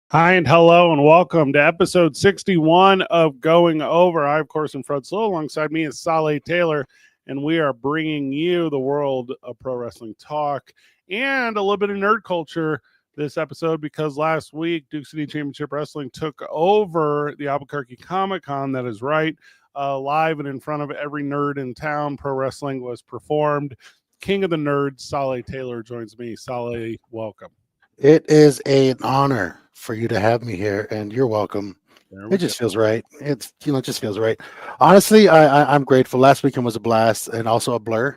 Hi and hello and welcome to episode 61 of Going Over. I, of course, am Fred Slow. Alongside me is Saleh Taylor, and we are bringing you the world of pro wrestling talk and a little bit of nerd culture this episode because last week Duke City Championship Wrestling took over the Albuquerque Comic Con. That is right. Live and in front of every nerd in town, pro wrestling was performed. King of the Nerds, Saleh Taylor, joins me. Saleh, welcome. It is an honor for you to have me here, and you're welcome. There It we go. just feels right. It just feels right. Honestly, I'm grateful. Last weekend was a blast and also a blur.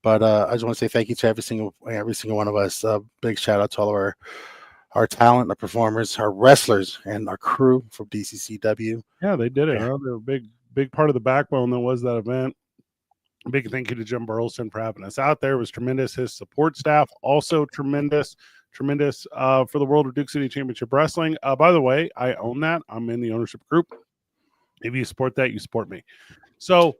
But I just want to say thank you to every single one of us. Big shout out to all of our talent, our performers, our wrestlers, and our crew from DCCW. Yeah, they did it. Yeah. Huh? They're a big part of the backbone that was that event. Big thank you to Jim Burleson for having us out there. It was tremendous. His support staff also tremendous. Tremendous for the world of Duke City Championship Wrestling. By the way, I own that. I'm in the ownership group. If you support that, you support me. So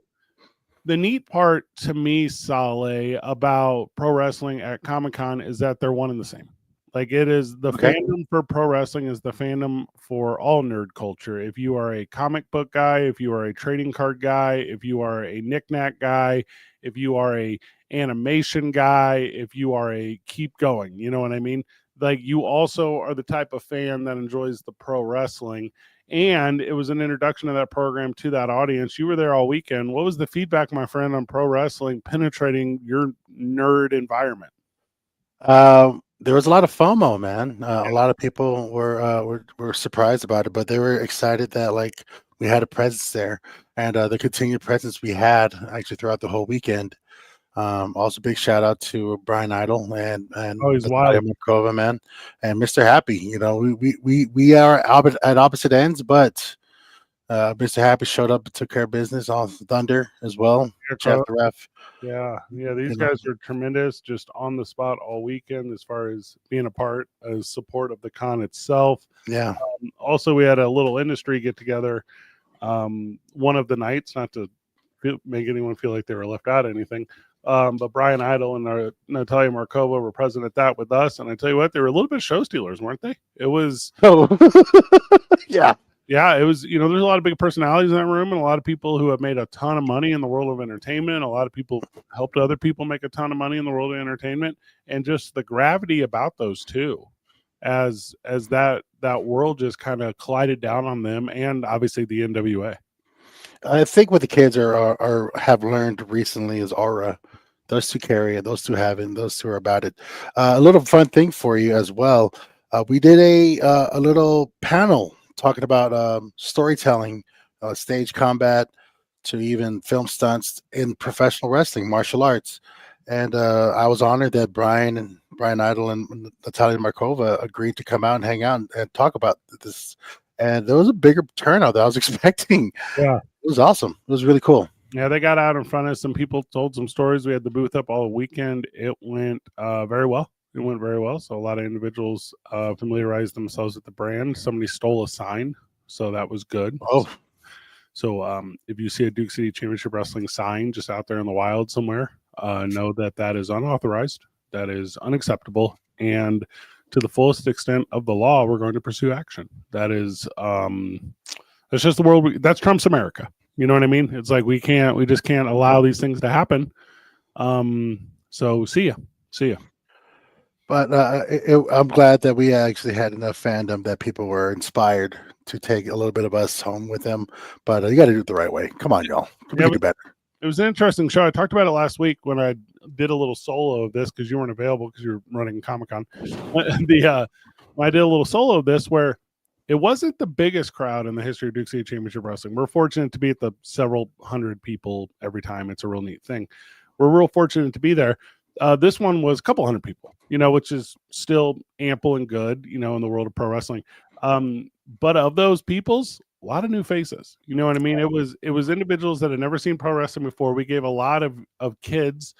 the neat part to me, Saleh, about pro wrestling at Comic Con is that they're one and the same. Like it is the Okay. fandom for pro wrestling is the fandom for all nerd culture. If you are a comic book guy, if you are a trading card guy, if you are a knickknack guy, if you are a animation guy, if you are a keep going, you know what I mean? Like you also are the type of fan that enjoys the pro wrestling, and it was an introduction of that program to that audience. You were there all weekend. What was the feedback, my friend, on pro wrestling penetrating your nerd environment? There was a lot of FOMO, man. A lot of people were surprised about it, but they were excited that like we had a presence there, and the continued presence we had actually throughout the whole weekend. Also, big shout out to Brian Idol and Oh, he's Natalia wild. Markova, man, and Mr. Happy. You know, we are at opposite ends, but Mr. Happy showed up and took care of business on Thunder as well. Jeff the ref, Yeah. These you know, guys are tremendous, just on the spot all weekend as far as being a part as support of the con itself. yeah. Also, we had a little industry get together one of the nights, not to make anyone feel like they were left out of anything. But Brian Idol and Natalia Markova were present at that with us. And I tell you what, they were a little bit show stealers, weren't they? It was, Oh, yeah. yeah, it was, there's a lot of big personalities in that room and a lot of people who have made a ton of money in the world of entertainment. A lot of people helped other people make a ton of money in the world of entertainment. And just the gravity about those two as that world just kind of collided down on them and obviously the NWA. I think what the kids are have learned recently is aura. Those two carry it. Those two have it. And those two are about it. A little fun thing for you as well. We did a little panel talking about storytelling, stage combat, to even film stunts in professional wrestling, martial arts. And I was honored that Brian Idol and Natalia Markova agreed to come out and hang out and talk about this. And there was a bigger turnout than I was expecting. Yeah. It was awesome. It was really cool. Yeah, they got out in front of some people, told some stories. We had the booth up all weekend. It went very well. It went very well. So a lot of individuals familiarized themselves with the brand. Somebody stole a sign, so that was good. Oh, So if you see a Duke City Championship Wrestling sign just out there in the wild somewhere, know that that is unauthorized, that is unacceptable, and to the fullest extent of the law, we're going to pursue action. That is, that's just the world. That's Trump's America. You know what I mean? It's like we just can't allow these things to happen. So see ya. but I'm glad that we actually had enough fandom that people were inspired to take a little bit of us home with them. But you got to do it the right way. Come on, y'all. We Yeah, can do better. it was an interesting show. I talked about it last week when I did a little solo of this because you weren't available because you were running Comic Con. I did a little solo of this where it wasn't the biggest crowd in the history of Duke City Championship Wrestling. We're fortunate to be at the several hundred people every time. It's a real neat thing. We're real fortunate to be there. This one was a couple hundred people, which is still ample and good, in the world of pro wrestling. But of those peoples, a lot of new faces. You know what I mean? It was individuals that had never seen pro wrestling before. We gave a lot of kids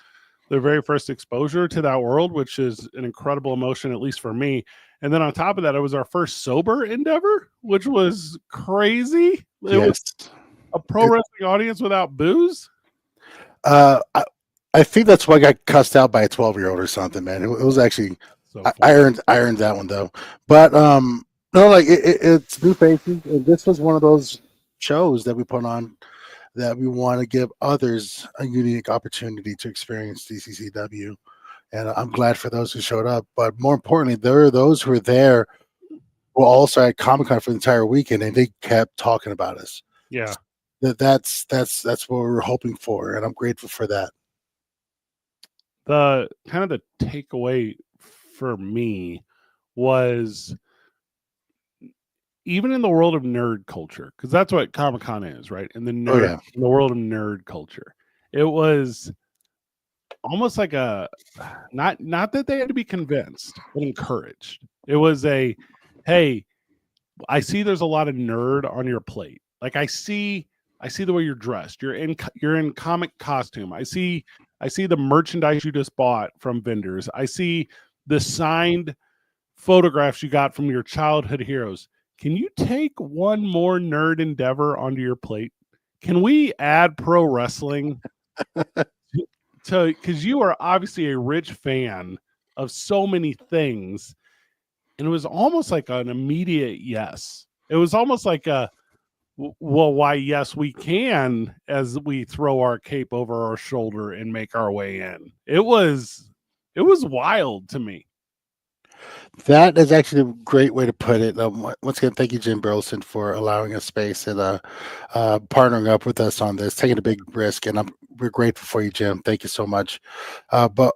their very first exposure to that world, which is an incredible emotion, at least for me. And then on top of that, it was our first sober endeavor, which was crazy. It was Yes. a pro wrestling audience without booze. Uh, I, I think that's why I got cussed out by a 12-year-old or something, man. It was actually So I funny. earned that one though. But No, like it's new faces, and this was one of those shows that we put on that we want to give others a unique opportunity to experience DCCW. And I'm glad for those who showed up. But more importantly, there are those who were there who also at Comic Con for the entire weekend, and they kept talking about us. Yeah. That's what we're hoping for, and I'm grateful for that. The kind of the takeaway for me was even in the world of nerd culture, because that's what Comic-Con is, right? In the nerd, in the world of nerd culture, it was almost like a not that they had to be convinced, but encouraged. It was a, hey, I see there's a lot of nerd on your plate. Like I see the way you're dressed. You're in comic costume. I see the merchandise you just bought from vendors. I see the signed photographs you got from your childhood heroes. Can you take one more nerd endeavor onto your plate? Can we add pro wrestling to, because you are obviously a rich fan of so many things, and it was almost like an immediate yes. It was almost like a, well, why, yes, we can, as we throw our cape over our shoulder and make our way in. It was wild to me. That is actually a great way to put it. Once again, thank you, Jim Burleson, for allowing us space and partnering up with us on this, taking a big risk, and we're grateful for you, Jim. Thank you so much. But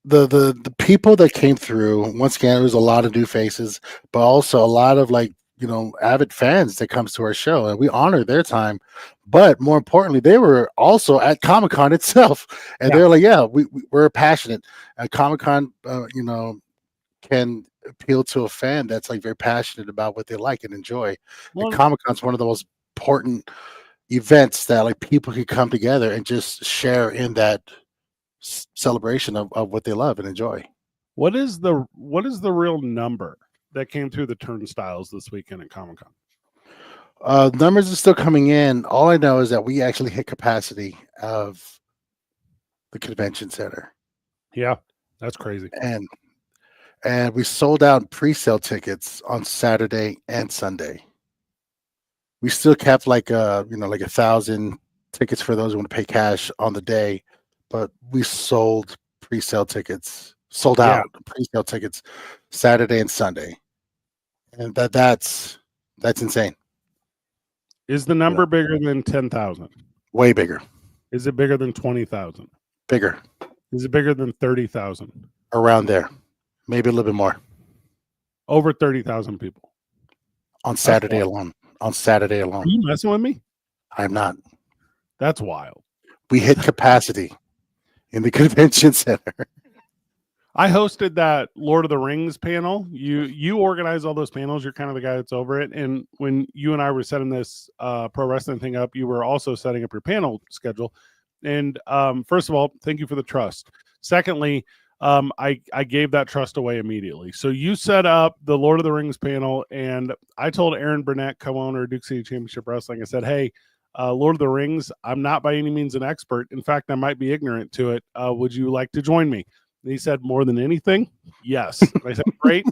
the people that came through, once again, it was a lot of new faces, but also a lot of avid fans that comes to our show, and we honor their time. But more importantly, they were also at Comic-Con itself, and they're like, yeah, we're passionate at Comic-Con. Can appeal to a fan that's like very passionate about what they like and enjoy. Well, and Comic-Con's one of the most important events that like people can come together and just share in that celebration of what they love and enjoy. What is the real number that came through the turnstiles this weekend at Comic-Con? Numbers are still coming in. All I know is that we actually hit capacity of the convention center. Yeah, that's crazy. And we sold out pre-sale tickets on Saturday and Sunday. We still kept like 1,000 tickets for those who want to pay cash on the day, but we sold pre-sale tickets, sold out pre-sale tickets Saturday and Sunday, and that's insane. Is the number bigger than 10,000? Way bigger. Is it bigger than 20,000? Bigger. Is it bigger than 30,000? Around there. Maybe a little bit more. Over 30,000 people. On Saturday alone. On Saturday alone. Are you messing with me? I'm not. That's wild. We hit capacity in the convention center. I hosted that Lord of the Rings panel. You organize all those panels. You're kind of the guy that's over it. And when you and I were setting this pro wrestling thing up, you were also setting up your panel schedule. And first of all, thank you for the trust. Secondly, I gave that trust away immediately. So you set up the Lord of the Rings panel, and I told Aaron Burnett, co-owner of Duke City Championship Wrestling, I said, hey, Lord of the Rings, I'm not by any means an expert. In fact, I might be ignorant to it. Would you like to join me? And he said, more than anything, yes. And I said, great.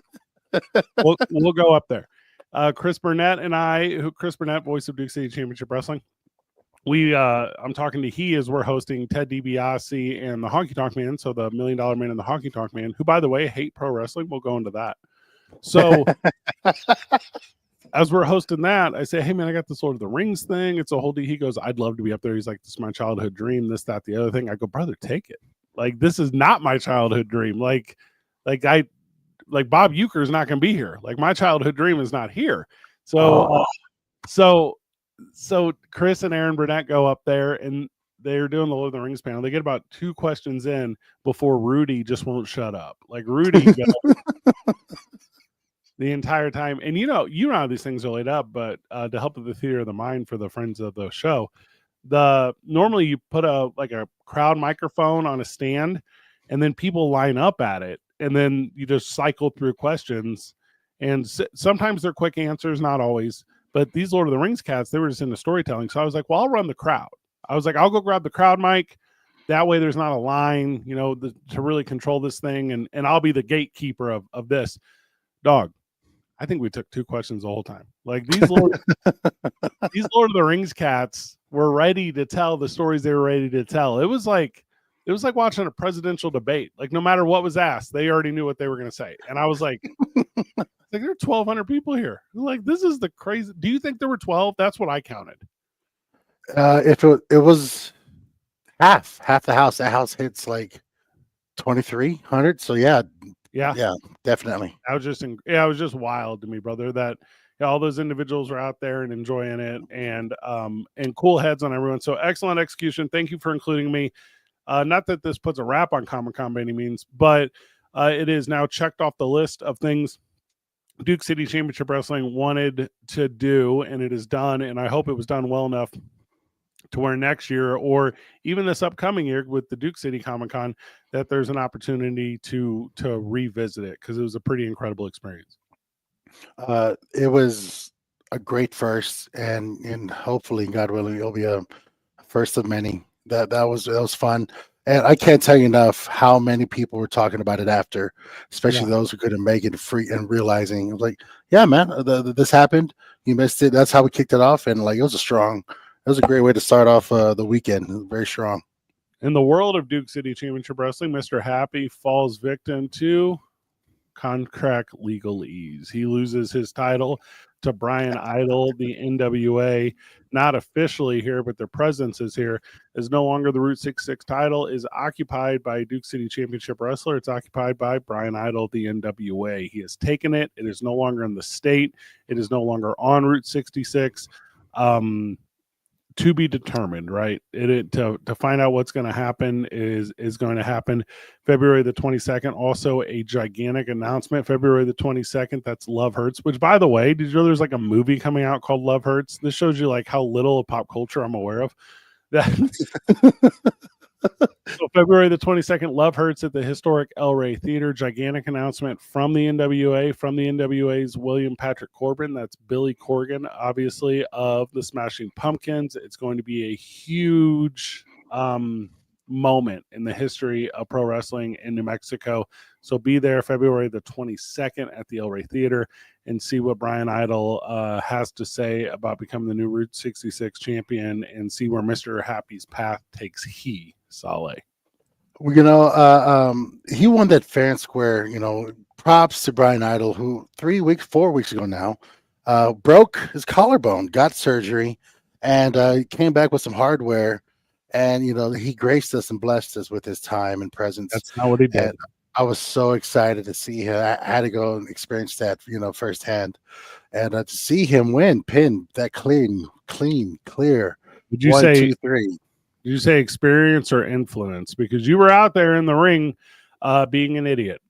We'll go up there. Chris Burnett, voice of Duke City Championship Wrestling. I'm talking to he as we're hosting Ted DiBiase and the Honky Tonk Man, so the $1 Million Man and the Honky Tonk Man, who, by the way, hate pro wrestling. We'll go into that. So as we're hosting that, I say, hey, man, I got this Lord of the Rings thing. It's a whole deal. He goes, I'd love to be up there. He's like, this is my childhood dream, this, that, the other thing. I go, brother, take it. Like, this is not my childhood dream. Like Bob Uecker is not going to be here. Like, my childhood dream is not here. So Chris and Aaron Burnett go up there, and they're doing the Lord of the Rings panel. They get about 2 questions in before Rudy just won't shut up. Like, Rudy goes the entire time. And you know how these things are laid up, but to help with the theater of the mind for the friends of the show, normally you put a crowd microphone on a stand, and then people line up at it, and then you just cycle through questions. And sometimes they're quick answers, not always. But these Lord of the Rings cats, they were just into storytelling. So I was like, well, I'll run the crowd. I was like, I'll go grab the crowd mic. That way there's not a line, to really control this thing. And I'll be the gatekeeper of this. Dog, I think we took 2 questions the whole time. Like these Lord of the Rings cats were ready to tell the stories they were ready to tell. It was like watching a presidential debate. Like no matter what was asked, they already knew what they were going to say. And I was like, there are 1,200 people here. Like this is the crazy. Do you think there were 12? That's what I counted. If it was half the house, that house hits like 2,300. So yeah, definitely. It was just wild to me, brother, that all those individuals were out there and enjoying it, and cool heads on everyone. So excellent execution. Thank you for including me. Not that this puts a wrap on Comic-Con by any means, but it is now checked off the list of things Duke City Championship Wrestling wanted to do, and it is done. And I hope it was done well enough to where next year or even this upcoming year with the Duke City Comic-Con that there's an opportunity to revisit it, because it was a pretty incredible experience. It was a great first, and hopefully, God willing, it'll be a first of many. That was fun, and I can't tell you enough how many people were talking about it after, especially those who couldn't make it free and realizing it was like, yeah, man, this happened. You missed it. That's how we kicked it off, and like it was a great way to start off the weekend. It was very strong. In the world of Duke City Championship Wrestling, Mr. Happy falls victim to contract legalese. He loses his title to Brian Idol. The NWA, not officially here, but their presence is here, is no longer the Route 66 title, is occupied by Duke City Championship Wrestler. It's occupied by Brian Idol, the NWA. He has taken it. It is no longer in the state. It is no longer on Route 66. To be determined, right? To find out what's going to happen is going to happen February the 22nd. Also a gigantic announcement, February the 22nd. That's Love Hurts, which, by the way, did you know there's like a movie coming out called Love Hurts? This shows you like how little of pop culture I'm aware of. So February the 22nd, Love Hurts at the historic El Rey Theater. Gigantic announcement from the NWA, from the NWA's William Patrick Corbin. That's Billy Corgan, obviously, of the Smashing Pumpkins. It's going to be a huge moment in the history of pro wrestling in New Mexico. So be there February the 22nd at the El Rey Theater and see what Brian Idol has to say about becoming the new Route 66 champion, and see where Mr. Happy's path takes he, Saleh. Well, he won that fair and square. Props to Brian Idol, who 4 weeks ago now, broke his collarbone, got surgery, and came back with some hardware. And he graced us and blessed us with his time and presence. That's not what he did. And I was so excited to see him. I had to go and experience that, firsthand, and to see him win, pin that clean, clear. Would you 1, say 2, 3? Did you say experience or influence? Because you were out there in the ring, being an idiot.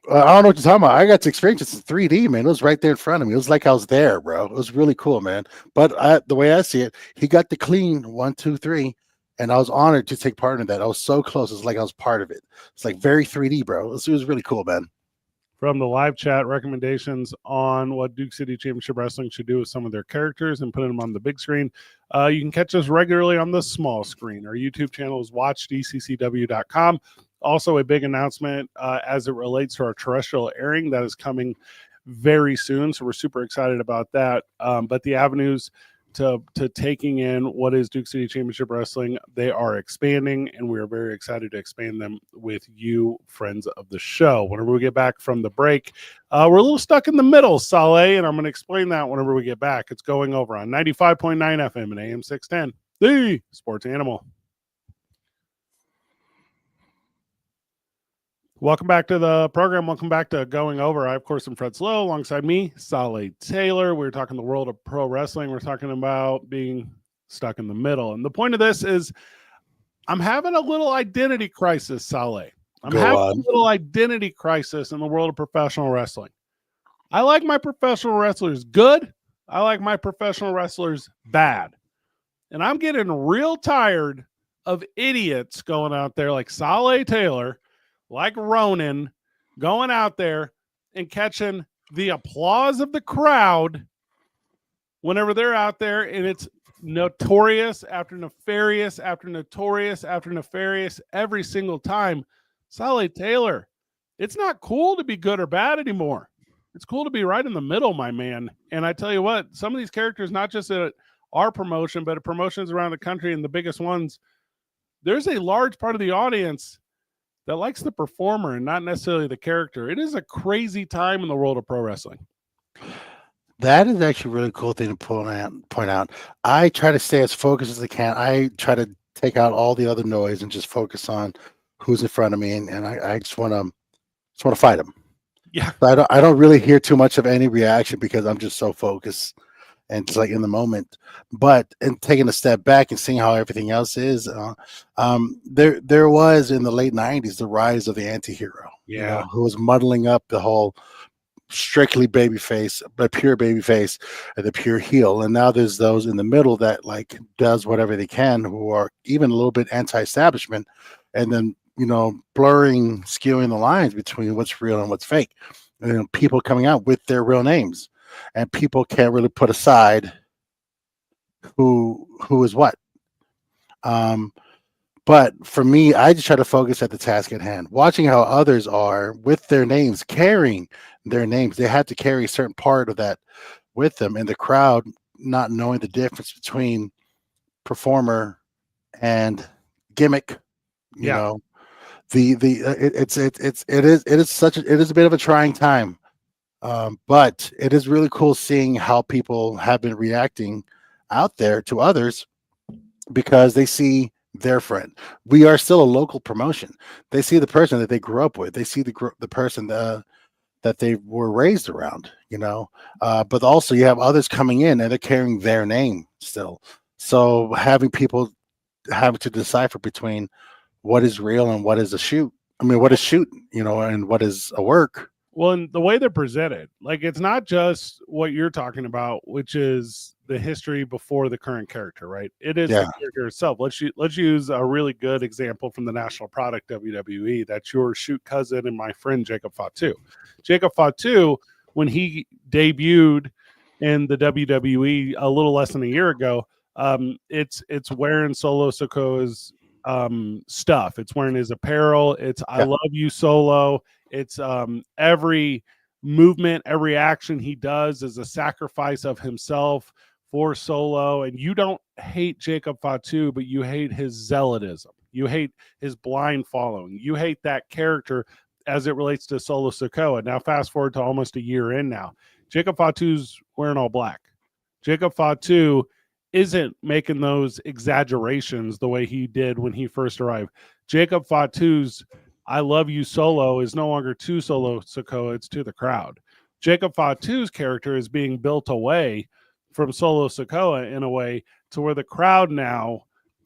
I don't know what you're talking about. I got to experience it in 3D, man. It was right there in front of me. It was like I was there, bro. It was really cool, man. But the way I see it, he got the clean 1, 2, 3. And I was honored to take part in that. I was so close. It's like I was part of it. It's like very 3D, bro. It was really cool, man. From the live chat, recommendations on what Duke City Championship Wrestling should do with some of their characters and putting them on the big screen. You can catch us regularly on the small screen. Our YouTube channel is watchdccw.com. Also, a big announcement as it relates to our terrestrial airing that is coming very soon. So we're super excited about that. But the avenues to taking in what is Duke City Championship Wrestling, they are expanding, and we are very excited to expand them with you, friends of the show. Whenever we get back from the break, we're a little stuck in the middle, Saleh, and I'm going to explain that whenever we get back. It's going over on 95.9 FM and AM 610, the Sports Animal. Welcome back to the program. Welcome back to Going Over. I, of course, am Fred Slow. Alongside me, Saleh Taylor. We're talking the world of pro wrestling. We're talking about being stuck in the middle. And the point of this is I'm having a little identity crisis, Saleh. I'm having a little identity crisis in the world of professional wrestling. I like my professional wrestlers good. I like my professional wrestlers bad. And I'm getting real tired of idiots going out there like Saleh Taylor, like Ronan, going out there and catching the applause of the crowd whenever they're out there, and it's notorious after nefarious after notorious after nefarious every single time. Saleh Taylor, it's not cool to be good or bad anymore. It's cool to be right in the middle, my man. And I tell you what, some of these characters, not just at our promotion, but at promotions around the country and the biggest ones, there's a large part of the audience that likes the performer and not necessarily the character. It is a crazy time in the world of pro wrestling. That is actually a really cool thing to point out. I try to stay as focused as I can. I try to take out all the other noise and just focus on who's in front of me, and I just want to fight them. Yeah. So I don't really hear too much of any reaction because I'm just so focused and it's like in the moment. But and taking a step back and seeing how everything else is, there was in the late '90s the rise of the anti-hero, who was muddling up the whole strictly babyface, but pure babyface, and the pure heel. And now there's those in the middle that like does whatever they can, who are even a little bit anti-establishment, and then blurring, skewing the lines between what's real and what's fake. And people coming out with their real names, and people can't really put aside who is what. But for me, I just try to focus at the task at hand, watching how others are with their names, carrying their names. They had to carry a certain part of that with them, and the crowd not knowing the difference between performer and gimmick. It is a bit of a trying time, but it is really cool seeing how people have been reacting out there to others because they see their friend. We are still a local promotion. They see the person that they grew up with. They see the person that they were raised around. But also you have others coming in and they're carrying their name still. So having people having to decipher between what is real and what is a shoot. I mean, what is shoot, and what is a work. Well, and the way they're presented, like it's not just what you're talking about, which is the history before the current character, right? It is the character itself. Let's use a really good example from the national product WWE. That's your shoot cousin and my friend Jacob Fatu. Jacob Fatu, when he debuted in the WWE a little less than a year ago, it's wearing Solo Sikoa's stuff. It's wearing his apparel. It's I love you, Solo. It's every movement, every action he does is a sacrifice of himself for Solo. And you don't hate Jacob Fatu, but you hate his zealotism. You hate his blind following. You hate that character as it relates to Solo Sikoa. Now, fast forward to almost a year in now. Jacob Fatu's wearing all black. Jacob Fatu isn't making those exaggerations the way he did when he first arrived. Jacob Fatu's I love you, Solo is no longer to Solo Sikoa, it's to the crowd. Jacob Fatu's character is being built away from Solo Sikoa in a way to where the crowd now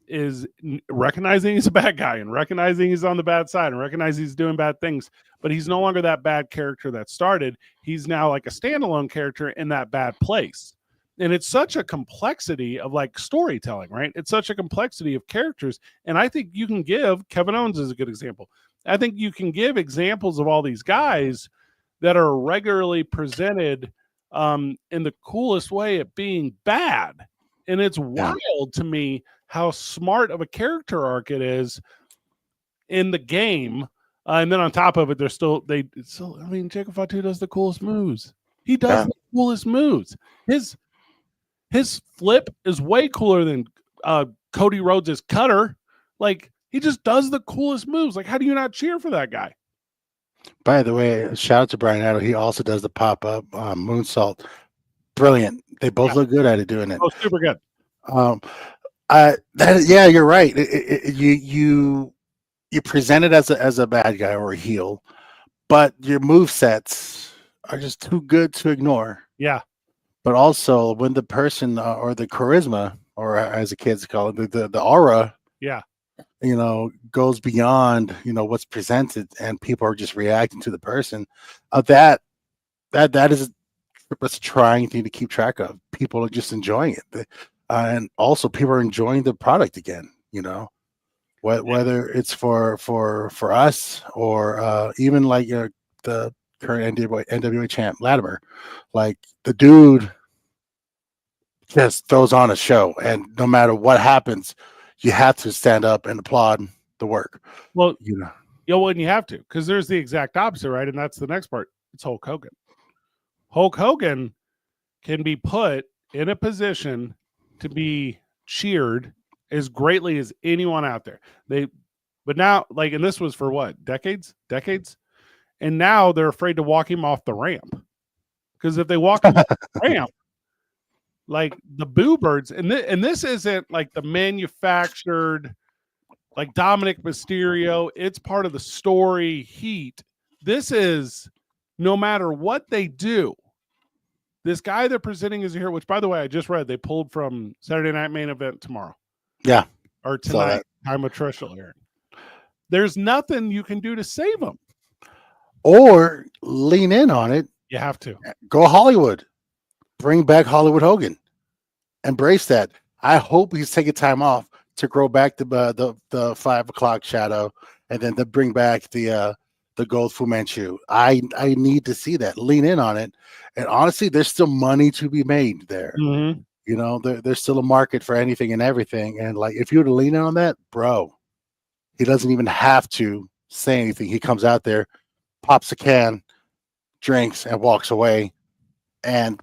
is recognizing he's a bad guy and recognizing he's on the bad side and recognizing he's doing bad things, but he's no longer that bad character that started. He's now like a standalone character in that bad place. And it's such a complexity of like storytelling, right? It's such a complexity of characters. And I think you can give, Kevin Owens is a good example. I think you can give examples of all these guys that are regularly presented in the coolest way at being bad. And it's wild to me how smart of a character arc it is in the game. And then on top of it, I mean, Jacob Fatu does the coolest moves. He does the coolest moves. His flip is way cooler than Cody Rhodes' cutter. Like, he just does the coolest moves. Like, how do you not cheer for that guy? By the way, shout out to Brian Addo. He also does the pop-up moonsault. Brilliant. They both look good at it doing it. Oh, super good. You're right. You present it as a bad guy or a heel, but your move sets are just too good to ignore. Yeah. But also when the person or the charisma, or as the kids call it, the aura, goes beyond, what's presented, and people are just reacting to the person. That is a trying thing to keep track of. People are just enjoying it, and also people are enjoying the product again. Whether it's for us or even like the current NWA champ Latimer, like the dude just throws on a show, and no matter what happens, you have to stand up and applaud the work. Well, when you have to, because there's the exact opposite, right? And that's the next part. It's Hulk Hogan. Hulk Hogan can be put in a position to be cheered as greatly as anyone out there. But now, like, and this was for what, decades, and now they're afraid to walk him off the ramp, because if they walk him off the ramp, like the boo birds, and this isn't like the manufactured, like Dominic Mysterio. It's part of the story heat. This is, no matter what they do, this guy they're presenting is here, which, by the way, I just read they pulled from Saturday Night Main Event tomorrow. Yeah. Or tonight, time of Trish airing. There's nothing you can do to save him. Or lean in on it. You have to. Go Hollywood. Bring back Hollywood Hogan. Embrace that. I hope he's taking time off to grow back the 5 o'clock shadow, and then to bring back the gold Fu Manchu. I need to see that. Lean in on it. And honestly, there's still money to be made there. Mm-hmm. You know, there's still a market for anything and everything. And like, if you were to lean in on that, bro, he doesn't even have to say anything. He comes out there, pops a can, drinks, and walks away. And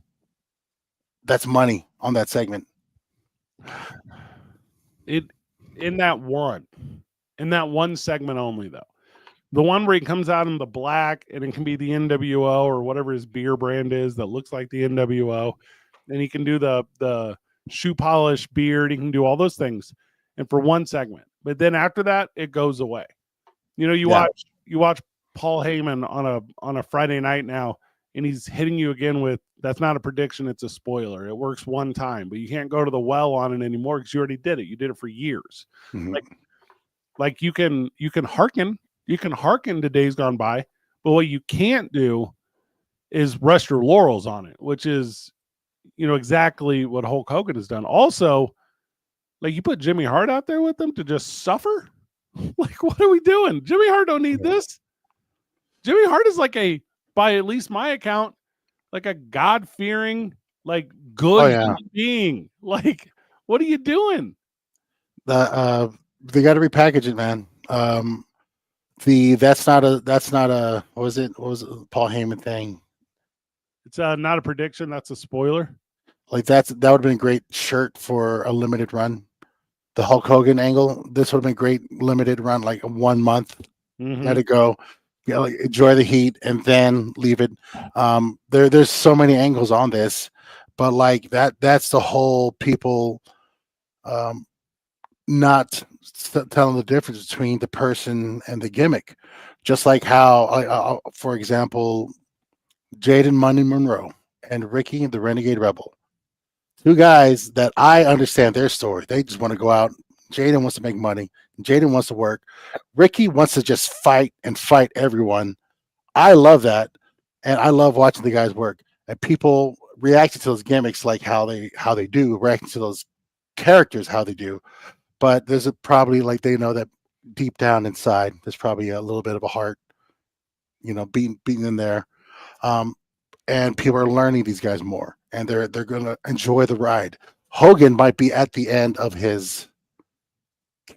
that's money on that segment. In that one segment only, though. The one where he comes out in the black, and it can be the NWO or whatever his beer brand is that looks like the NWO. And he can do the shoe polish beard. He can do all those things, and for one segment. But then after that, it goes away. You know, you watch Paul Heyman on a Friday night now, and he's hitting you again with, that's not a prediction, it's a spoiler. It works one time, but you can't go to the well on it anymore because you already did it. You did it for years. Mm-hmm. Like you can hearken to days gone by, but what you can't do is rest your laurels on it, which is, you know, exactly what Hulk Hogan has done. Also, like, you put Jimmy Hart out there with them to just suffer. Like, what are we doing? Jimmy Hart don't need this. Jimmy Hart is like by at least my account, like a God-fearing, like, good being. Like, what are you doing? They got to repackage it, man. That's not a what was it Paul Heyman thing? It's not a prediction, that's a spoiler. Like, that would have been a great shirt for a limited run. The Hulk Hogan angle, this would have been a great limited run, like a 1 month. Mm-hmm. Let it go. You know, like, enjoy the heat and then leave it. There's so many angles on this, but like that's the whole people not telling the difference between the person and the gimmick. Just like how, for example, Jaden Money Monroe and Ricky the Renegade Rebel. Two guys that I understand their story. They just want to go out. Jaden wants to make money. Jaden wants to work. Ricky wants to just fight everyone. I love that. And I love watching the guys work. And people reacting to those gimmicks like how they do, reacting to those characters how they do. But there's probably, like, they know that deep down inside, there's probably a little bit of a heart, you know, beating in there. And people are learning these guys more, and they're going to enjoy the ride. Hogan might be at the end of his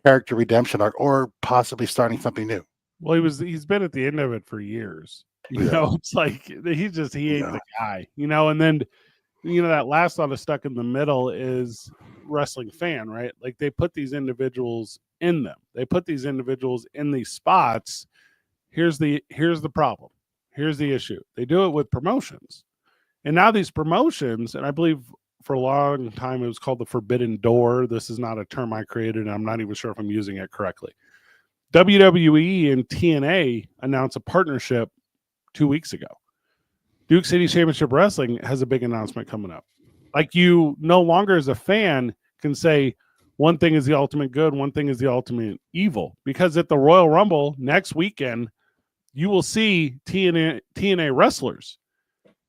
character redemption arc, or possibly starting something new. Well, he's been at the end of it for years. You know, it's like he ain't the guy, you know. And then, you know, that last thought is stuck in the middle is wrestling fan, right? Like, they put these individuals in them. They put these individuals in these spots. Here's the problem. Here's the issue. They do it with promotions. And now these promotions, and I believe for a long time it was called the Forbidden Door. This is not a term I created, and I'm not even sure if I'm using it correctly. WWE and TNA announced a partnership 2 weeks ago. Duke City Championship Wrestling has a big announcement coming up. Like, you no longer as a fan can say one thing is the ultimate good, one thing is the ultimate evil. Because at the Royal Rumble next weekend, you will see TNA wrestlers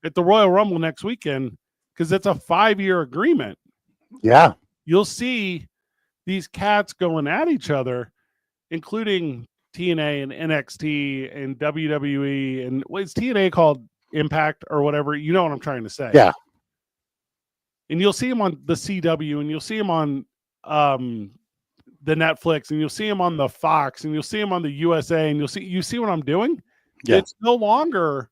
at the Royal Rumble next weekend, because it's a 5-year agreement. Yeah. You'll see these cats going at each other, including TNA and NXT and WWE. And what is TNA called? Impact or whatever. You know what I'm trying to say. Yeah. And you'll see them on the CW, and you'll see them on the Netflix, and you'll see them on the Fox, and you'll see them on the USA, and you see what I'm doing? Yeah. It's no longer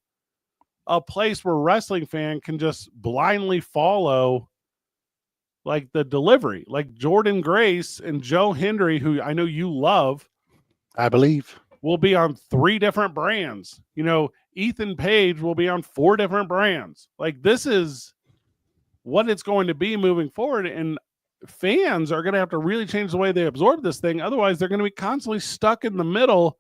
a place where wrestling fan can just blindly follow like the delivery, like Jordan Grace and Joe Hendry, who I know you love, I believe. will be on 3 different brands. You know, Ethan Page will be on 4 different brands. Like, this is what it's going to be moving forward. And fans are going to have to really change the way they absorb this thing. Otherwise, they're going to be constantly stuck in the middle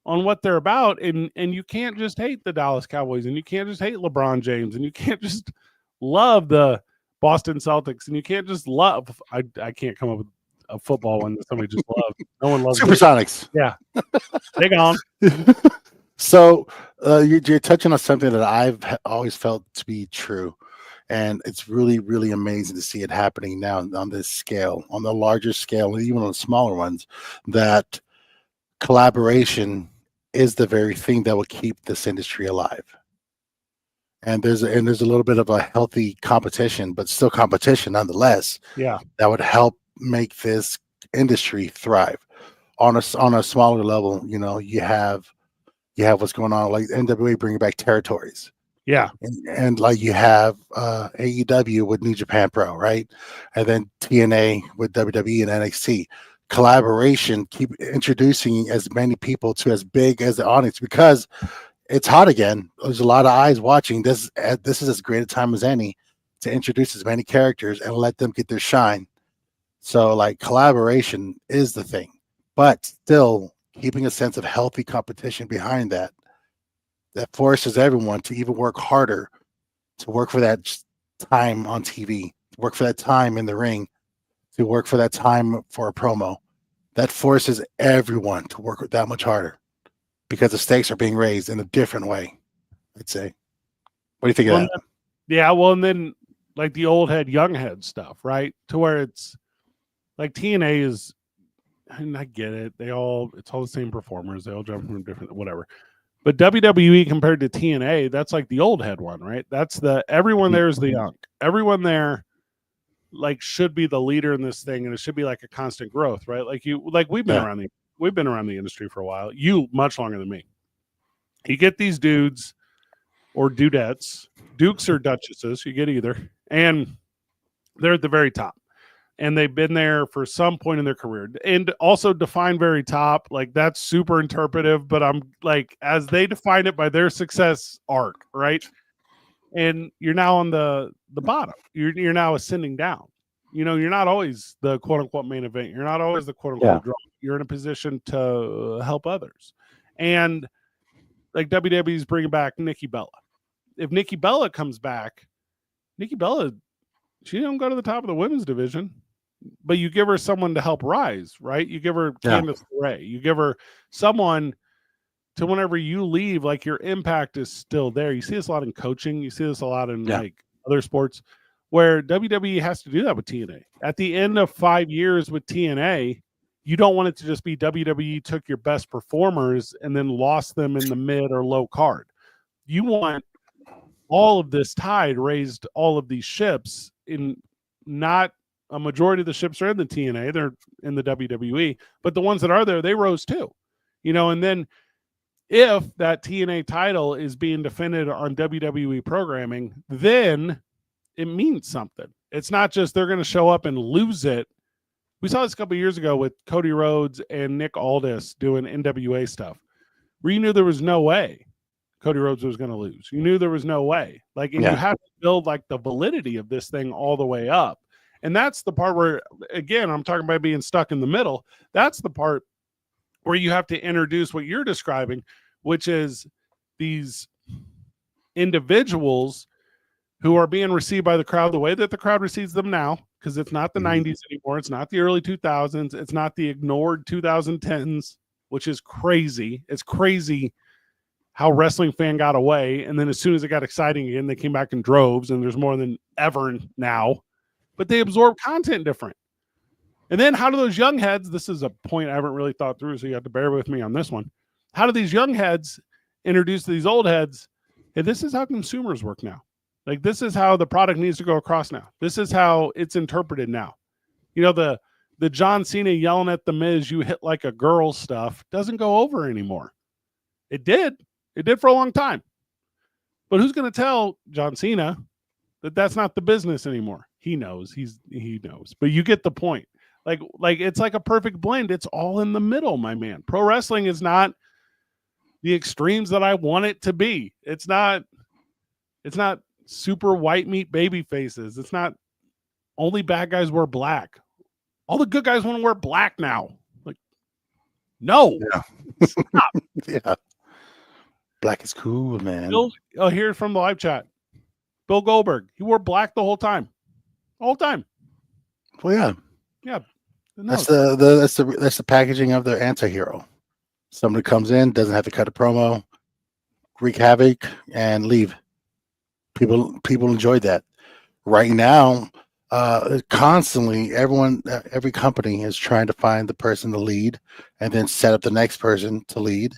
on what they're about. And you can't just hate the Dallas Cowboys, and you can't just hate LeBron James, and you can't just love the Boston Celtics, and you can't just love, I can't come up with a football one that somebody just loves. No one loves Supersonics. Yeah. They gone. So you're touching on something that I've always felt to be true. And it's really, really amazing to see it happening now on this scale, on the larger scale, and even on the smaller ones, that collaboration is the very thing that will keep this industry alive. And there's a little bit of a healthy competition, but still competition nonetheless. Yeah. That would help make this industry thrive. On a smaller level, you know, you have what's going on, like NWA bringing back territories. Yeah. And like you have AEW with New Japan Pro, right? And then TNA with WWE and NXT. Collaboration, keep introducing as many people to as big as the audience, because it's hot again. There's a lot of eyes watching. This is as great a time as any to introduce as many characters and let them get their shine. So like collaboration is the thing, but still keeping a sense of healthy competition behind that forces everyone to even work harder, to work for that time on TV, to work for that time in the ring, to work for that time for a promo. That forces everyone to work that much harder because the stakes are being raised in a different way, I'd say. What do you think of that? Yeah, well, and then like the old head, young head stuff, right? To where it's like TNA is, and I get it. It's all the same performers. They all jump from different, whatever. But WWE compared to TNA, that's like the old head one, right? That's everyone there is the young. Everyone there like should be the leader in this thing, and it should be like a constant growth, right? We've been around the industry for a while. You much longer than me. You get these dudes or dudettes, dukes or duchesses, you get either, and they're at the very top. And they've been there for some point in their career. And also define very top, like that's super interpretive, but I'm like, as they define it by their success arc, right? And you're now on the bottom. You're now ascending down. You know, you're not always the quote unquote main event. You're not always the quote unquote draw. You're in a position to help others. And like WWE's bringing back Nikki Bella. If Nikki Bella comes back, Nikki Bella, she don't go to the top of the women's division, but you give her someone to help rise, right? You give her Candice LeRae. You give her someone to whenever you leave, like your impact is still there. You see this a lot in coaching. You see this a lot in like other sports where WWE has to do that with TNA. At the end of 5 years with TNA, you don't want it to just be WWE took your best performers and then lost them in the mid or low card. You want all of this tide raised all of these ships in not a majority of the ships are in the TNA, they're in the WWE, but the ones that are there, they rose too, you know, and then if that TNA title is being defended on WWE programming, then it means something. It's not just they're going to show up and lose it. We saw this a couple of years ago with Cody Rhodes and Nick Aldis doing NWA stuff, where you knew there was no way Cody Rhodes was going to lose. You knew there was no way. Like, and you have to build like the validity of this thing all the way up. And that's the part where, again, I'm talking about being stuck in the middle. That's the part where you have to introduce what you're describing, which is these individuals who are being received by the crowd the way that the crowd receives them now, because it's not the 90s anymore. It's not the early 2000s. It's not the ignored 2010s, which is crazy. It's crazy how wrestling fan got away. And then as soon as it got exciting again, they came back in droves, and there's more than ever now. But they absorb content different. And then how do those young heads, this is a point I haven't really thought through, so you have to bear with me on this one. How do these young heads introduce these old heads? Hey, this is how consumers work now. Like, this is how the product needs to go across now. This is how it's interpreted now. You know, the John Cena yelling at the Miz, you hit like a girl stuff doesn't go over anymore. It did. It did for a long time. But who's going to tell John Cena that that's not the business anymore? He knows. He knows. But you get the point. Like it's like a perfect blend. It's all in the middle, my man. Pro wrestling is not the extremes that I want it to be. It's not super white meat baby faces. It's not only bad guys wear black. All the good guys want to wear black now. Like, no. Yeah. Stop. Yeah. Black is cool, man. Here from the live chat. Bill Goldberg. He wore black the whole time. Well, yeah. Yeah. No. That's the packaging of the anti-hero. Somebody comes in, doesn't have to cut a promo, wreak havoc, and leave. People enjoy that. Right now, constantly, every company is trying to find the person to lead and then set up the next person to lead.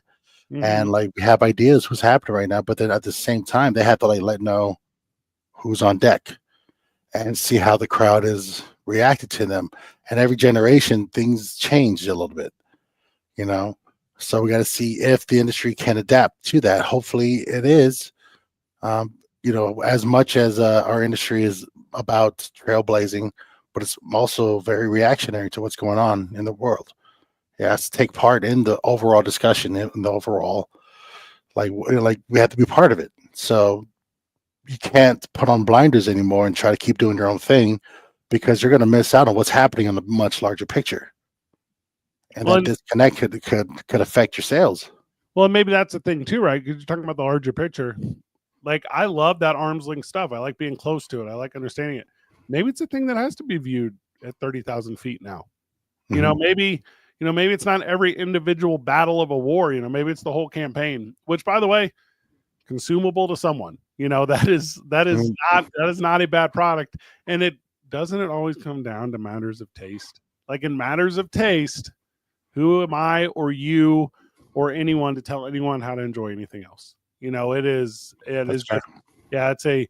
Mm-hmm. And like we have ideas what's happening right now, but then at the same time, they have to like let know who's on deck and see how the crowd is reacted to them. And every generation, things change a little bit, you know. So we got to see if the industry can adapt to that. Hopefully, it is. You know, as much as our industry is about trailblazing, but it's also very reactionary to what's going on in the world. It has to take part in the overall discussion, in the overall, like we have to be part of it. So you can't put on blinders anymore and try to keep doing your own thing, because you're going to miss out on what's happening in the much larger picture. And that disconnect could affect your sales. Well, maybe that's the thing too, right? Because you're talking about the larger picture. Like, I love that arm's length stuff. I like being close to it. I like understanding it. Maybe it's a thing that has to be viewed at 30,000 feet now. Mm-hmm. You know, maybe it's not every individual battle of a war. You know, maybe it's the whole campaign, which, by the way, consumable to someone. You know, that is not a bad product. And it always come down to matters of taste. Like, in matters of taste, who am I or you or anyone to tell anyone how to enjoy anything else? You know, it is just, yeah, it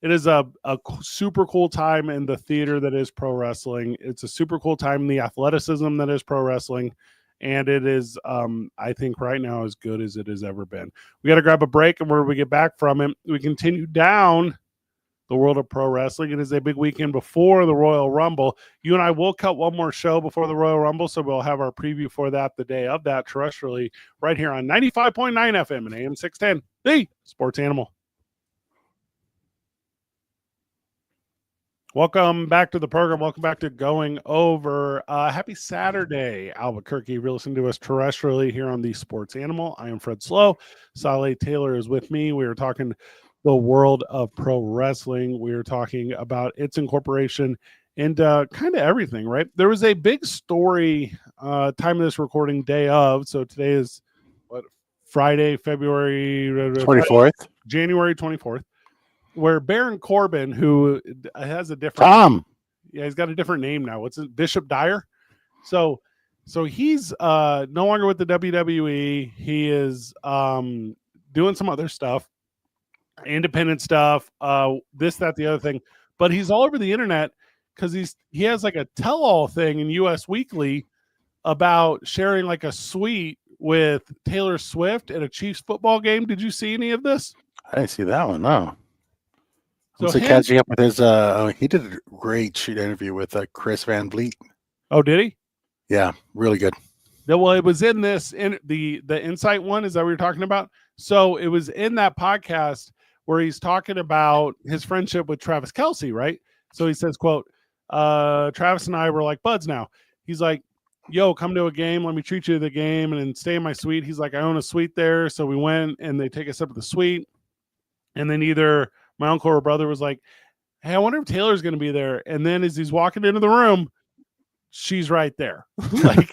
is a super cool time in the theater that is pro wrestling. It's a super cool time in the athleticism that is pro wrestling. And it is, I think right now, as good as it has ever been. We got to grab a break, and when we get back from it, we continue down the world of pro wrestling. It is a big weekend before the Royal Rumble. You and I will cut one more show before the Royal Rumble, so we'll have our preview for that the day of that terrestrially right here on 95.9 FM and AM 610, the Sports Animal. Welcome back to the program. Welcome back to Going Over. Happy Saturday, Albuquerque. You're listening to us terrestrially here on the Sports Animal. I am Fred Slow. Saleh Taylor is with me. We are talking the world of pro wrestling. We are talking about its incorporation into kind of everything, right? There was a big story, time of this recording, day of. So today is Friday, February 24th, January 24th, where Baron Corbin, who has a different he's got a different name now. What's it? Bishop Dyer. So he's no longer with the WWE. He is doing some other stuff. Independent stuff, this, that, the other thing, but he's all over the internet because he has like a tell-all thing in US Weekly about sharing like a suite with Taylor Swift at a Chiefs football game. Did you see any of this? I didn't see that one. No. So catching up with his, he did a great shoot interview with Chris Van Vliet. Oh, did he? Yeah, really good. Well, it was in this in the Insight one. Is that what you're talking about? So it was in that podcast where he's talking about his friendship with Travis Kelce, right? So he says, quote, Travis and I were like buds now. He's like, yo, come to a game. Let me treat you to the game and then stay in my suite. He's like, I own a suite there. So we went and they take us up to the suite. And then either my uncle or brother was like, hey, I wonder if Taylor's going to be there. And then as he's walking into the room, she's right there. Like,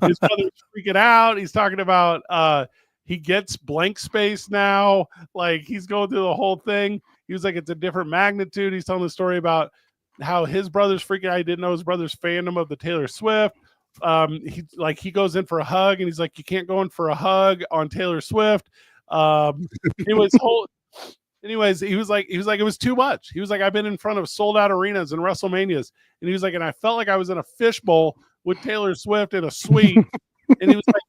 his brother's freaking out. He's talking about, he gets blank space now. Like, he's going through the whole thing. He was like, it's a different magnitude. He's telling the story about how his brother's freaking out. He didn't know his brother's fandom of the Taylor Swift. He goes in for a hug and he's like, you can't go in for a hug on Taylor Swift. Anyways, he was like, it was too much. He was like, I've been in front of sold out arenas and WrestleManias. And he was like, and I felt like I was in a fishbowl with Taylor Swift in a suite. And he was like,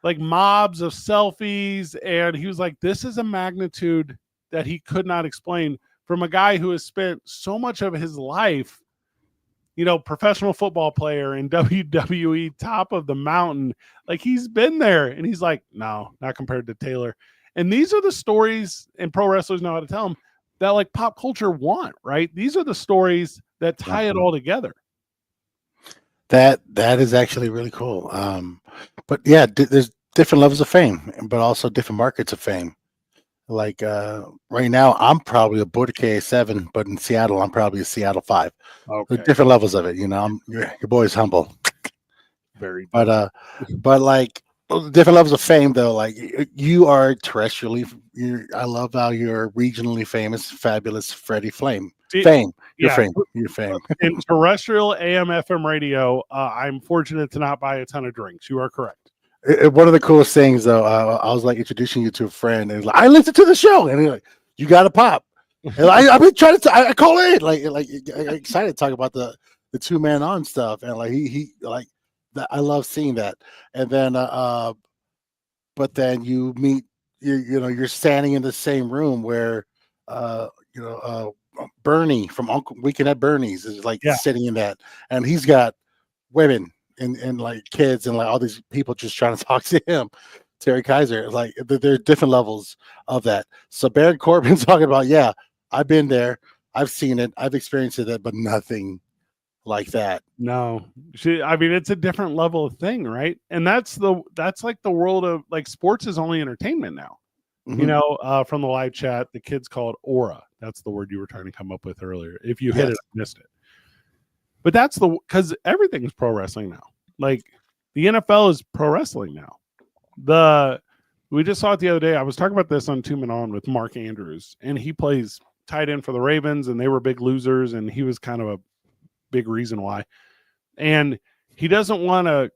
like mobs of selfies. And he was like, this is a magnitude that he could not explain from a guy who has spent so much of his life, professional football player in WWE, top of the mountain. Like he's been there, and he's like, no, not compared to Taylor. And these are the stories, and pro wrestlers know how to tell them, that like pop culture want, right? These are the stories that tie it all together. That is actually really cool. But yeah, there's different levels of fame, but also different markets of fame. Like right now, I'm probably a Border KA7, but in Seattle, I'm probably a Seattle 5. Okay. So different levels of it, your boy's humble. Very. But like different levels of fame, though. Like you are terrestrially. I love how you're regionally famous, fabulous Freddie Flame. Fame. Your fame. In terrestrial AM FM radio, I'm fortunate to not buy a ton of drinks. You are correct. One of the coolest things, though, I was like introducing you to a friend, and like, I listened to the show, and he's like, "You got to pop." And I've been trying to. I call in, like excited to talk about the 2-man on stuff, and like he like that. I love seeing that. And then, but then you meet, you're standing in the same room where, Bernie from Uncle Weekend at Bernie's is like sitting in that, and he's got women and like kids and like all these people just trying to talk to him. Terry Kaiser, like there are different levels of that. So Baron Corbin's talking about, yeah, I've been there, I've seen it, I've experienced it, but nothing like that. No, I mean, it's a different level of thing, right? And that's like the world of like sports is only entertainment now. Mm-hmm. From the live chat, the kids call it aura. That's the word you were trying to come up with earlier. If you hit it, I missed it. But that's because everything is pro wrestling now. Like the NFL is pro wrestling now. We just saw it the other day. I was talking about this on 2 Men On with Mark Andrews, and he plays tight end for the Ravens, and they were big losers, and he was kind of a big reason why. And he doesn't want to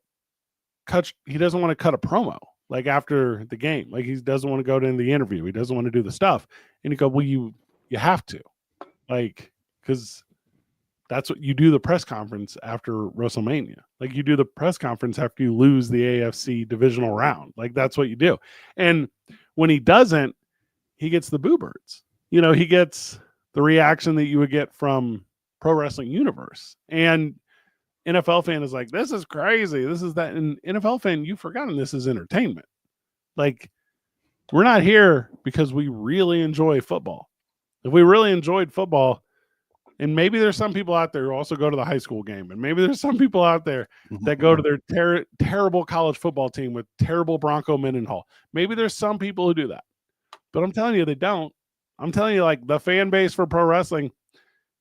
cut a promo like after the game. Like he doesn't want to go to the interview. He doesn't want to do the stuff. And you go, well, you have to, like, because that's what you do, the press conference after WrestleMania. Like you do the press conference after you lose the AFC divisional round. Like that's what you do. And when he doesn't, he gets the boo birds. He gets the reaction that you would get from Pro Wrestling Universe. And NFL fan is like, this is crazy. This is that. And NFL fan, you've forgotten this is entertainment. Like we're not here because we really enjoy football. If we really enjoyed football, and maybe there's some people out there who also go to the high school game, and maybe there's some people out there that go to their terrible college football team with terrible Bronco Mendenhall. Maybe there's some people who do that, but I'm telling you, they don't. I'm telling you, like the fan base for pro wrestling,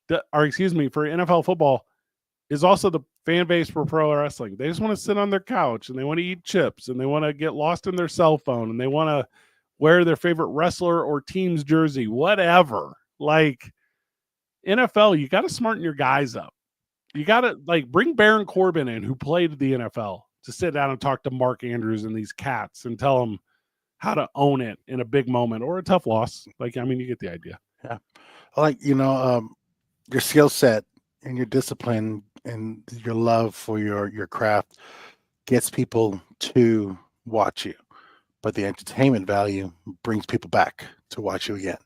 for NFL football, is also the fan base for pro wrestling. They just want to sit on their couch and they want to eat chips and they want to get lost in their cell phone and they want to wear their favorite wrestler or team's jersey, whatever. Like NFL, you got to smarten your guys up. You got to like bring Baron Corbin in, who played the NFL, to sit down and talk to Mark Andrews and these cats and tell them how to own it in a big moment or a tough loss. Like, I mean, you get the idea. Yeah. Like, your skill set and your discipline and your love for your craft gets people to watch you, but the entertainment value brings people back to watch you again.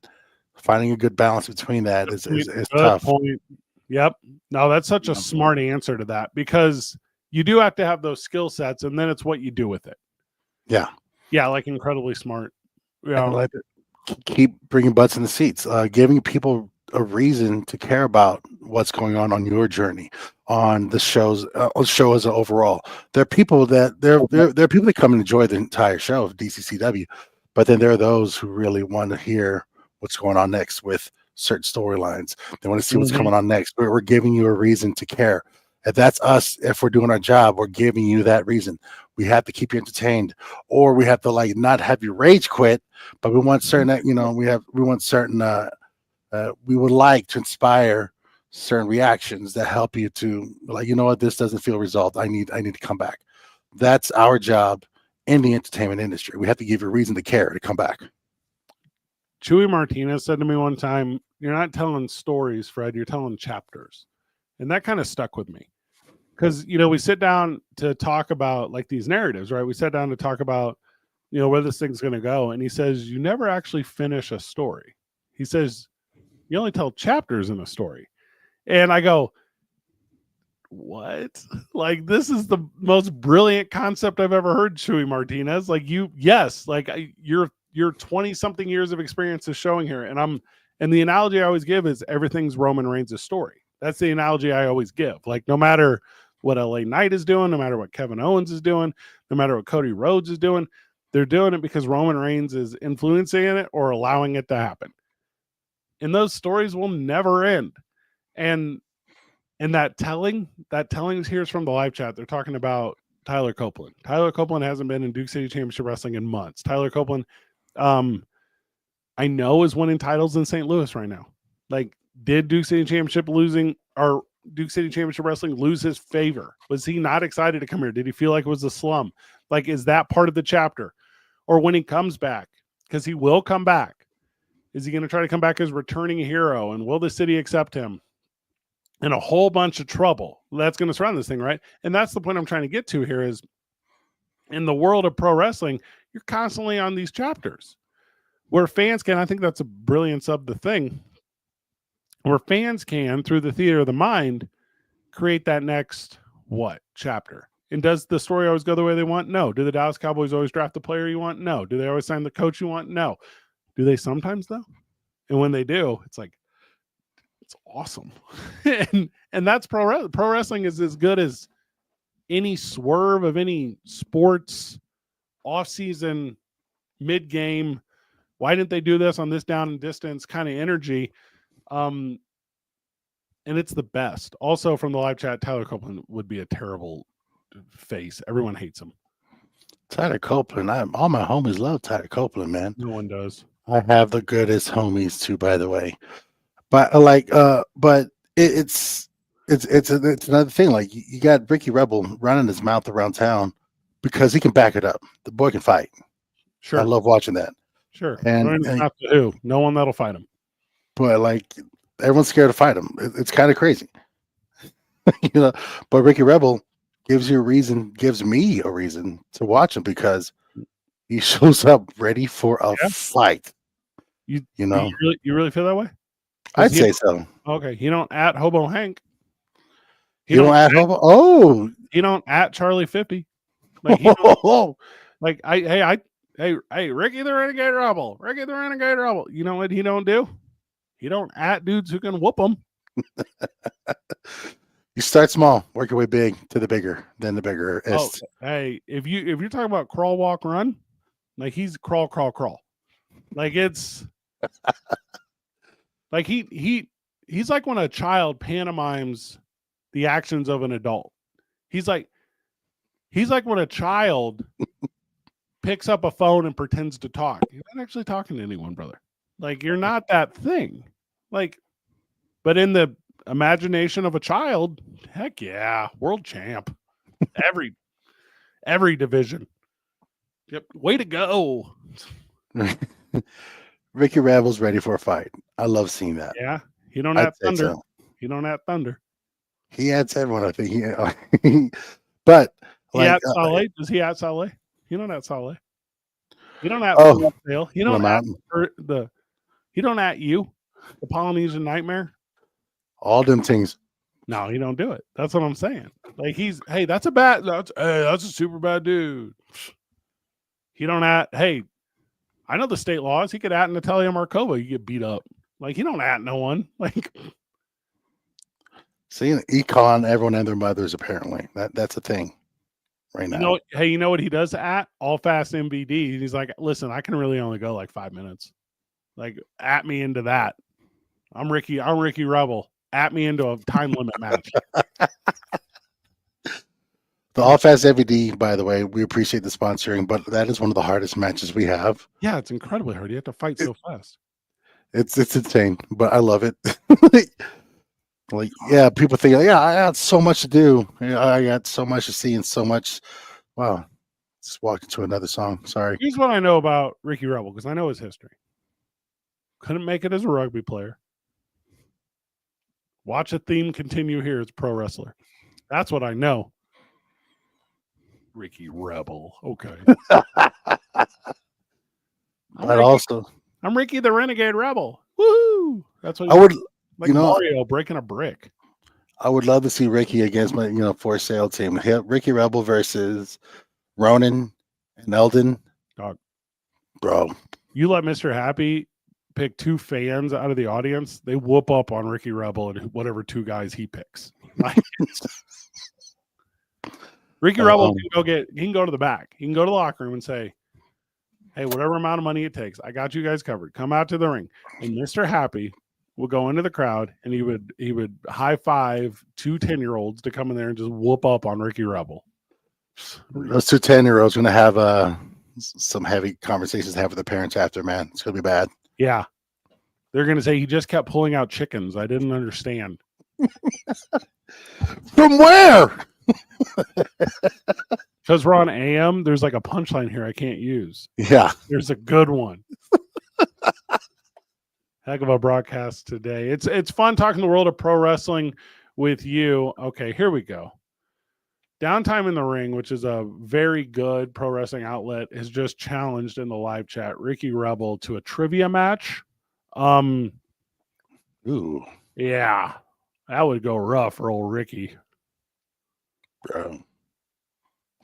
Finding a good balance between that is tough. Point. Yep. No, that's such a smart answer to that, because you do have to have those skill sets, and then it's what you do with it. Yeah. Yeah, like incredibly smart. Like, keep bringing butts in the seats, giving people a reason to care about what's going on your journey, on the show as an overall. There are people that there are people that come and enjoy the entire show of DCCW, but then there are those who really want to hear what's going on next with certain storylines. They want to see what's coming on next. We're giving you a reason to care. If that's us, if we're doing our job, we're giving you that reason. We have to keep you entertained, or we have to like not have you rage quit, but we want certain, we would like to inspire certain reactions that help you to like, you know what, this doesn't feel resolved. I need to come back. That's our job in the entertainment industry. We have to give you a reason to care, to come back. Chewy Martinez said to me one time, "You're not telling stories, Fred, you're telling chapters." And that kind of stuck with me. because we sit down to talk about like these narratives, right? We sat down to talk about where this thing's going to go, and he says you never actually finish a story. He says you only tell chapters in a story, and I go, what? Like, this is the most brilliant concept I've ever heard, Chewy Martinez. Like, your 20 something years of experience is showing here, and the analogy I always give is everything's Roman Reigns' story. That's the analogy I always give. Like, no matter what LA Knight is doing, no matter what Kevin Owens is doing, no matter what Cody Rhodes is doing, they're doing it because Roman Reigns is influencing it or allowing it to happen. And those stories will never end. And that telling here's from the live chat. They're talking about Tyler Copeland. Tyler Copeland hasn't been in Duke City Championship Wrestling in months. Tyler Copeland, I know, is winning titles in St. Louis right now. Like, did Duke City Championship Wrestling lose his favor? Was he not excited to come here? Did he feel like it was a slum? Like, is that part of the chapter? Or when he comes back, because he will come back, is he going to try to come back as returning hero? And will the city accept him? And a whole bunch of trouble that's going to surround this thing, right? And that's the point I'm trying to get to here is, in the world of pro wrestling, you're constantly on these chapters where fans can, I think that's a brilliance of the thing, where fans can, through the theater of the mind, create that next chapter. And does the story always go the way they want? No. Do the Dallas Cowboys always draft the player you want? No. Do they always sign the coach you want? No. Do they sometimes, though? And when they do, it's like, it's awesome. and that's pro wrestling is as good as any swerve of any sports off-season, mid-game. Why didn't they do this on this down and distance kind of energy? And it's the best. Also, from the live chat, Tyler Copeland would be a terrible face. Everyone hates him. Tyler Copeland. All my homies love Tyler Copeland, man. No one does. I have the goodest homies too, by the way. But it's another thing. Like, you got Ricky Rebel running his mouth around town because he can back it up. The boy can fight. Sure. I love watching that. Sure. And not who? No one that'll fight him. But like, everyone's scared to fight him. It's kind of crazy. But Ricky Rebel gives me a reason to watch him because he shows up ready for a fight. You really feel that way? I'd say so. Okay, you don't at Hobo Hank. You don't at Hobo. Oh, you don't at Charlie 50. Like, hey, Ricky the Renegade Rebel. Ricky the Renegade Rebel. You know what he don't do? He don't at dudes who can whoop them. You start small, work your way big to the bigger, then the bigger. Oh, hey, if you're talking about crawl, walk, run, like, he's crawl, crawl, crawl. Like, it's like he's like when a child pantomimes the actions of an adult. He's like when a child picks up a phone and pretends to talk. You're not actually talking to anyone, brother. Like, you're not that thing. Like, but in the imagination of a child, heck yeah, world champ. every division. Yep. Way to go. Ricky Rebel's ready for a fight. I love seeing that. Yeah. He don't have thunder. So. He don't have thunder. He adds everyone, I think. But he at Saleh. Does he at Saleh? He don't at Saleh. He don't at Sale. He don't at he don't at you, the Polynesian Nightmare. All them things. No, he don't do it. That's what I'm saying. Like, that's a super bad dude. He don't at, hey, I know the state laws. He could at Natalia Markova. You get beat up. Like, he don't at no one. Like, see, econ, everyone and their mothers, apparently. That's a thing right now. You know what he does at? All Fast MVD. He's like, listen, I can really only go like 5 minutes. Like, at me into that. I'm Ricky Rebel. At me into a time limit match. The All Fast MVD, by the way, we appreciate the sponsoring, but that is one of the hardest matches we have. Yeah, it's incredibly hard. You have to fight so fast. It's insane, but I love it. Like, yeah, people think, I got so much to do. I got so much to see and so much. Wow. Just walked into another song. Sorry. Here's what I know about Ricky Rebel, because I know his history. Couldn't make it as a rugby player. Watch a theme continue here as a pro wrestler. That's what I know. Ricky Rebel. Okay. But also, I'm Ricky the Renegade Rebel. Woohoo! That's what I would, like Mario breaking a brick. I would love to see Ricky against my, for sale team. Ricky Rebel versus Ronan and Eldon. Dog. Bro. You let Mr. Happy pick 2 fans out of the audience, they whoop up on Ricky Rebel and whatever 2 guys he picks. Ricky Rebel can go to the back. He can go to the locker room and say, hey, whatever amount of money it takes, I got you guys covered. Come out to the ring. And Mr. Happy will go into the crowd and he would high five 2 10-year-olds to come in there and just whoop up on Ricky Rebel. Those 2 10-year-olds going to have some heavy conversations to have with their parents after, man. It's going to be bad. Yeah. They're going to say he just kept pulling out chickens. I didn't understand. From where? Because we're on AM, there's like a punchline here I can't use. Yeah. There's a good one. Heck of a broadcast today. It's fun talking the world of pro wrestling with you. Okay, here we go. Downtime in the Ring, which is a very good pro wrestling outlet, has just challenged in the live chat Ricky Rebel to a trivia match. Ooh. Yeah. That would go rough for old Ricky.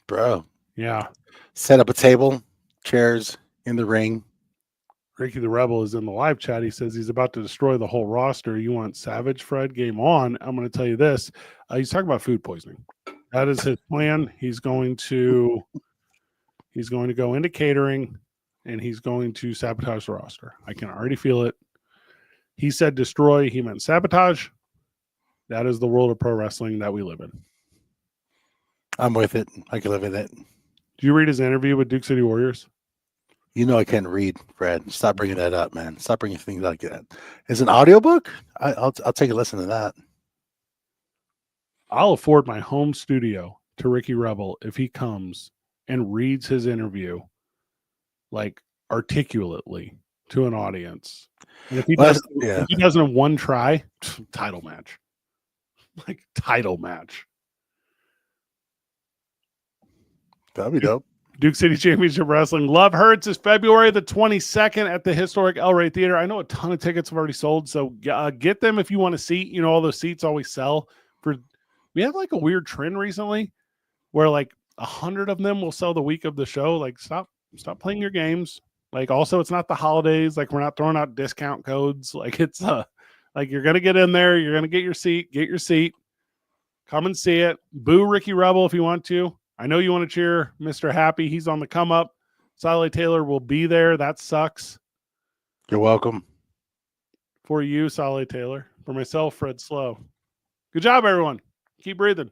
Bro. Yeah. Set up a table, chairs in the ring. Ricky the Rebel is in the live chat. He says he's about to destroy the whole roster. You want Savage Fred? Game on. I'm going to tell you this. He's talking about food poisoning. That is his plan. He's going to go into catering and he's going to sabotage the roster. I can already feel it. He said destroy. He meant sabotage. That is the world of pro wrestling that we live in. I'm with it. I can live in it. Did you read his interview with Duke City Warriors? You know I can't read, Fred. Stop bringing that up, man. Stop bringing things like that. Is an audiobook? I'll take a listen to that. I'll afford my home studio to Ricky Rebel if he comes and reads his interview like articulately to an audience. And if he doesn't have one try, title match. Like title match. That'd be dope. Duke City Championship Wrestling. Love Hurts is February the 22nd at the historic El Rey Theater. I know a ton of tickets have already sold, so get them if you want a seat. You know, all those seats always sell. We have like a weird trend recently where like 100 of them will sell the week of the show. Like stop playing your games. Like also it's not the holidays. Like we're not throwing out discount codes. Like it's like you're gonna get in there. You're gonna get your seat. Get your seat. Come and see it. Boo Ricky Rebel if you want to. I know you want to cheer Mr. Happy. He's on the come up. Sally Taylor will be there. That sucks. You're welcome. For you, Sally Taylor. For myself, Fred Slow. Good job, everyone. Keep breathing.